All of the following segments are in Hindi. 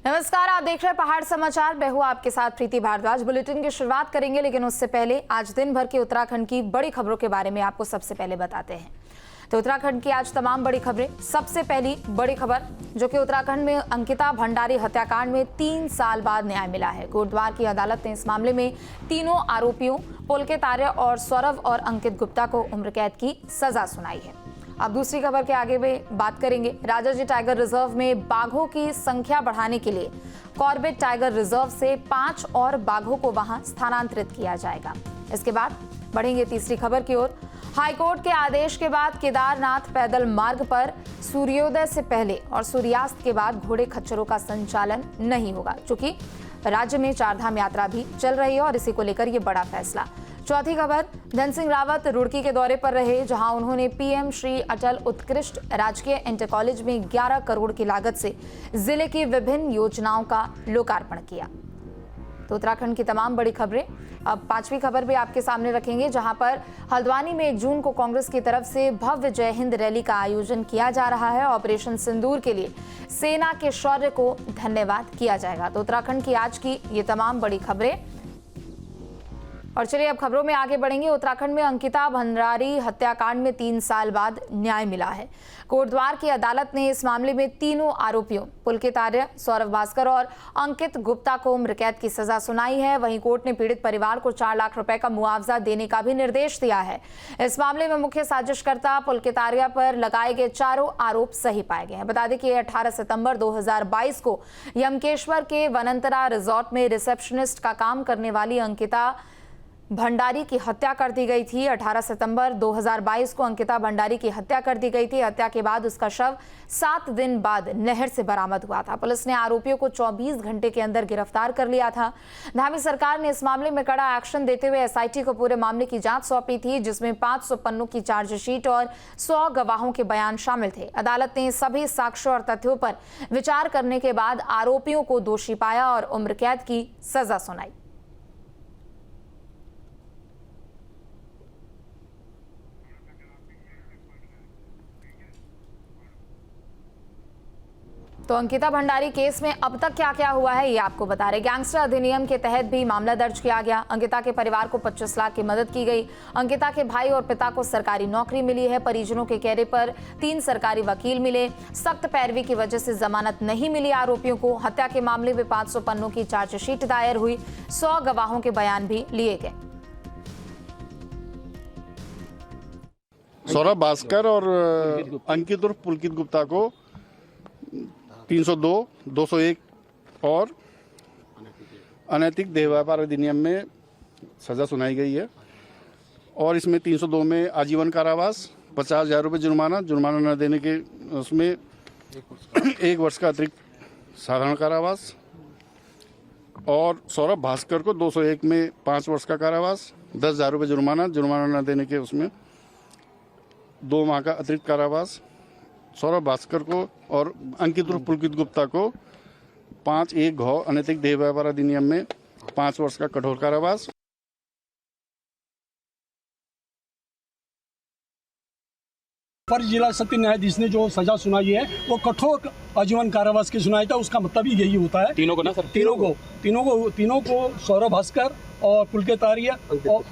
नमस्कार, आप देख रहे हैं पहाड़ समाचार। मैं हूं आपके साथ प्रीति भारद्वाज। बुलेटिन की शुरुआत करेंगे, लेकिन उससे पहले आज दिन भर की उत्तराखंड की बड़ी खबरों के बारे में आपको सबसे पहले बताते हैं। तो उत्तराखंड की आज तमाम बड़ी खबरें। सबसे पहली बड़ी खबर जो कि उत्तराखंड में अंकिता भंडारी हत्याकांड में 3 साल बाद न्याय मिला है। कोटद्वार की अदालत ने इस मामले में तीनों आरोपियों पुलकित आर्य और सौरभ और अंकित गुप्ता को उम्र कैद की सजा सुनाई है। अब दूसरी खबर के आगे में बात करेंगे। राजाजी टाइगर रिजर्व में बाघों की संख्या बढ़ाने के लिए कॉर्बेट टाइगर रिजर्व से 5 और बाघों को वहां स्थानांतरित किया जाएगा। इसके बाद बढ़ेंगे तीसरी खबर की ओर। हाईकोर्ट के आदेश के बाद केदारनाथ पैदल मार्ग पर सूर्योदय से पहले और सूर्यास्त के बाद घोड़े खच्चरों का संचालन नहीं होगा, क्योंकि राज्य में चारधाम यात्रा भी चल रही है और इसी को लेकर यह बड़ा फैसला। चौथी खबर, धन सिंह रावत रुड़की के दौरे पर रहे, जहां उन्होंने पीएम श्री अटल उत्कृष्ट राजकीय इंटर कॉलेज में 11 करोड़ की लागत से जिले की विभिन्न योजनाओं का लोकार्पण किया। तो उत्तराखंड की तमाम बड़ी खबरें। अब पांचवी खबर भी आपके सामने रखेंगे, जहां पर हल्द्वानी में 1 जून को कांग्रेस की तरफ से भव्य जय हिंद रैली का आयोजन किया जा रहा है। ऑपरेशन सिंदूर के लिए सेना के शौर्य को धन्यवाद किया जाएगा। तो उत्तराखंड की आज की ये तमाम बड़ी खबरें। और चलिए अब खबरों में आगे बढ़ेंगे। उत्तराखंड में अंकिता भंडारी हत्याकांड में 3 साल बाद न्याय मिला है। कोटद्वार की अदालत ने इस मामले में तीनों आरोपियों पुलकित आर्य, सौरभ भास्कर और अंकित गुप्ता को उम्र कैद की सजा सुनाई है। वहीं कोर्ट ने पीड़ित परिवार को 4 लाख रुपए का मुआवजा देने का भी निर्देश दिया है। इस मामले में मुख्य साजिशकर्ता पुलकित आर्य पर लगाए गए चारों आरोप सही पाए गए हैं। बता दें कि 18 सितंबर 2022 को यमकेश्वर के वनंतरा रिजॉर्ट में रिसेप्शनिस्ट का काम करने वाली अंकिता भंडारी की हत्या कर दी गई थी। 18 सितंबर 2022 को अंकिता भंडारी की हत्या कर दी गई थी। हत्या के बाद उसका शव 7 दिन बाद नहर से बरामद हुआ था। पुलिस ने आरोपियों को 24 घंटे के अंदर गिरफ्तार कर लिया था। धामी सरकार ने इस मामले में कड़ा एक्शन देते हुए एसआईटी को पूरे मामले की जांच सौंपी थी, जिसमें 500 पन्नों की चार्जशीट और 100 गवाहों के बयान शामिल थे। अदालत ने सभी साक्ष्यों और तथ्यों पर विचार करने के बाद आरोपियों को दोषी पाया और उम्र कैद की सजा सुनाई। तो अंकिता भंडारी केस में अब तक क्या क्या हुआ है, ये आपको बता रहे। गैंगस्टर अधिनियम के तहत भी मामला दर्ज किया गया। अंकिता के परिवार को 25 लाख की मदद की गई। अंकिता के भाई और पिता को सरकारी नौकरी मिली है। परिजनों के कहने पर 3 सरकारी वकील मिले। सख्त पैरवी की वजह से जमानत नहीं मिली आरोपियों को। हत्या के मामले में 500 पन्नों की चार्जशीट दायर हुई। 100 गवाहों के बयान भी लिए गए। सौरभ भास्कर और अंकित और पुलकित गुप्ता को 302, 201 और अनैतिक देह व्यापार अधिनियम में सजा सुनाई गई है। और इसमें 302 में आजीवन कारावास, 50,000 रुपये जुर्माना न देने के उसमें 1 वर्ष का अतिरिक्त साधारण कारावास। और सौरभ भास्कर को 201 में 5 वर्ष का कारावास, 10,000 रुपये जुर्माना न देने के उसमें 2 माह का अतिरिक्त कारावास। सौरभ भास्कर को और अंकित और पुलकित गुप्ता को 5(1) घ अनैतिक देह व्यापार अधिनियम में 5 वर्ष का कठोर कारावास। पर जिला सत्य न्यायाधीश ने जो सजा सुनाई है वो कठोर आजीवन कारावास की सुनाई था। उसका मतलब ही यही होता है। तीनों को ना सर? तीनों को सौरभ भास्कर और पुलकित आर्य और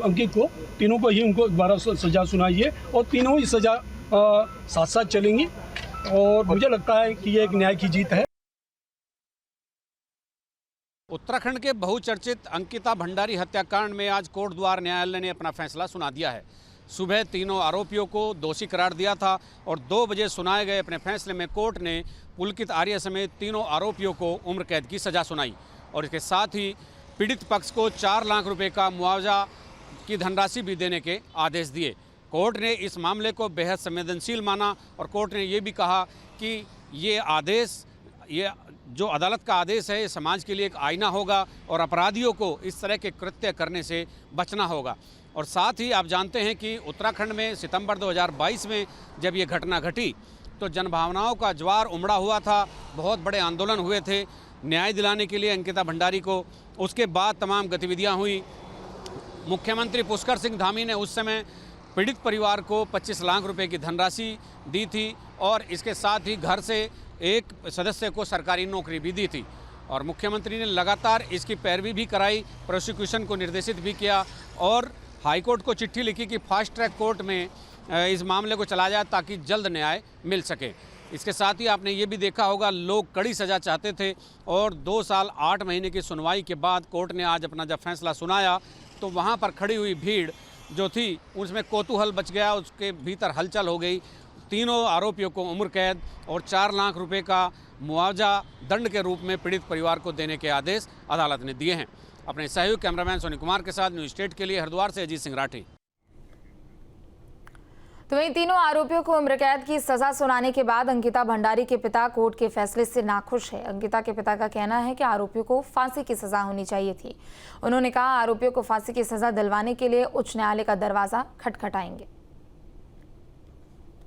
अंकित को तीनों को ही उनको 12 सजा सुनाई है और तीनों ही सजा साथ साथ चलेंगी। और मुझे लगता है कि ये एक न्याय की जीत है। उत्तराखंड के बहुचर्चित अंकिता भंडारी हत्याकांड में आज कोटद्वार न्यायालय ने अपना फैसला सुना दिया है। सुबह तीनों आरोपियों को दोषी करार दिया था और 2 बजे सुनाए गए अपने फैसले में कोर्ट ने पुलकित आर्य समेत तीनों आरोपियों को उम्र कैद की सजा सुनाई और इसके साथ ही पीड़ित पक्ष को 4 लाख रुपए का मुआवजा की धनराशि भी देने के आदेश दिए। कोर्ट ने इस मामले को बेहद संवेदनशील माना और कोर्ट ने ये भी कहा कि ये जो अदालत का आदेश है, ये समाज के लिए एक आईना होगा और अपराधियों को इस तरह के कृत्य करने से बचना होगा। और साथ ही आप जानते हैं कि उत्तराखंड में सितंबर 2022 में जब ये घटना घटी तो जनभावनाओं का ज्वार उमड़ा हुआ था। बहुत बड़े आंदोलन हुए थे न्याय दिलाने के लिए अंकिता भंडारी को। उसके बाद तमाम गतिविधियां हुई। मुख्यमंत्री पुष्कर सिंह धामी ने उस समय पीड़ित परिवार को 25 लाख रुपए की धनराशि दी थी और इसके साथ ही घर से एक सदस्य को सरकारी नौकरी भी दी थी और मुख्यमंत्री ने लगातार इसकी पैरवी भी कराई, प्रोसिक्यूशन को निर्देशित भी किया और हाईकोर्ट को चिट्ठी लिखी कि फास्ट ट्रैक कोर्ट में इस मामले को चला जाए ताकि जल्द न्याय मिल सके। इसके साथ ही आपने ये भी देखा होगा, लोग कड़ी सज़ा चाहते थे और 2 साल 8 महीने की सुनवाई के बाद कोर्ट ने आज अपना जब फैसला सुनाया तो वहाँ पर खड़ी हुई भीड़ जो थी उसमें कौतूहल बच गया, उसके भीतर हलचल हो गई। तीनों आरोपियों को उम्र कैद और 4 लाख रुपए का मुआवजा दंड के रूप में पीड़ित परिवार को देने के आदेश अदालत ने दिए हैं। अपने सहयोगी कैमरामैन सोनी कुमार के साथ न्यूज स्टेट के लिए हरिद्वार से अजीत सिंह राठी। तो वहीं तीनों आरोपियों को उम्र कैद की सजा सुनाने के बाद अंकिता भंडारी के पिता कोर्ट के फैसले से नाखुश है। अंकिता के पिता का कहना है कि आरोपियों को फांसी की सजा होनी चाहिए थी। उन्होंने कहा आरोपियों को फांसी की सजा दिलवाने के लिए उच्च न्यायालय का दरवाजा खटखटाएंगे।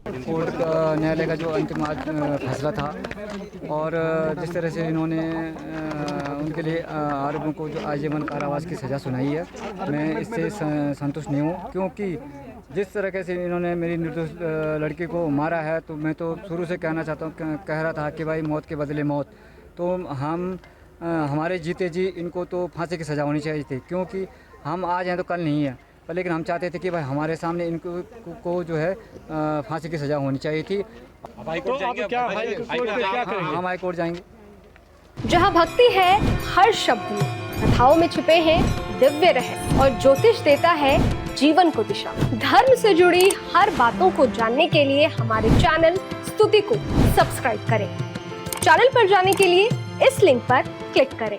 कोर्ट का न्यायालय का जो अंतिम फैसला था और जिस तरह से इन्होंने उनके लिए आरोपियों को जो आजीवन कारावास की सज़ा सुनाई है, मैं इससे संतुष्ट नहीं हूँ, क्योंकि जिस तरीके से इन्होंने मेरी निर्दोष लड़की को मारा है तो मैं तो शुरू से कहना चाहता हूँ, कह रहा था कि भाई मौत के बदले मौत। तो हम हमारे जीते जी इनको तो फांसी की सज़ा होनी चाहिए थी, क्योंकि हम आज हैं तो कल नहीं है, पर लेकिन हम चाहते थे कि भाई हमारे सामने इनको को जो है फांसी की सज़ा होनी चाहिए थी। तो अब क्या करेंगे? हम हाई कोर्ट जाएंगे। जहाँ भक्ति है हर शब्द में, कथाओं में छुपे हैं दिव्य रहस्य और ज्योतिष देता है जीवन को दिशा। धर्म से जुड़ी हर बातों को जानने के लिए हमारे चैनल स्तुति को सब्सक्राइब करें। चैनल पर जाने के लिए इस लिंक पर क्लिक करें।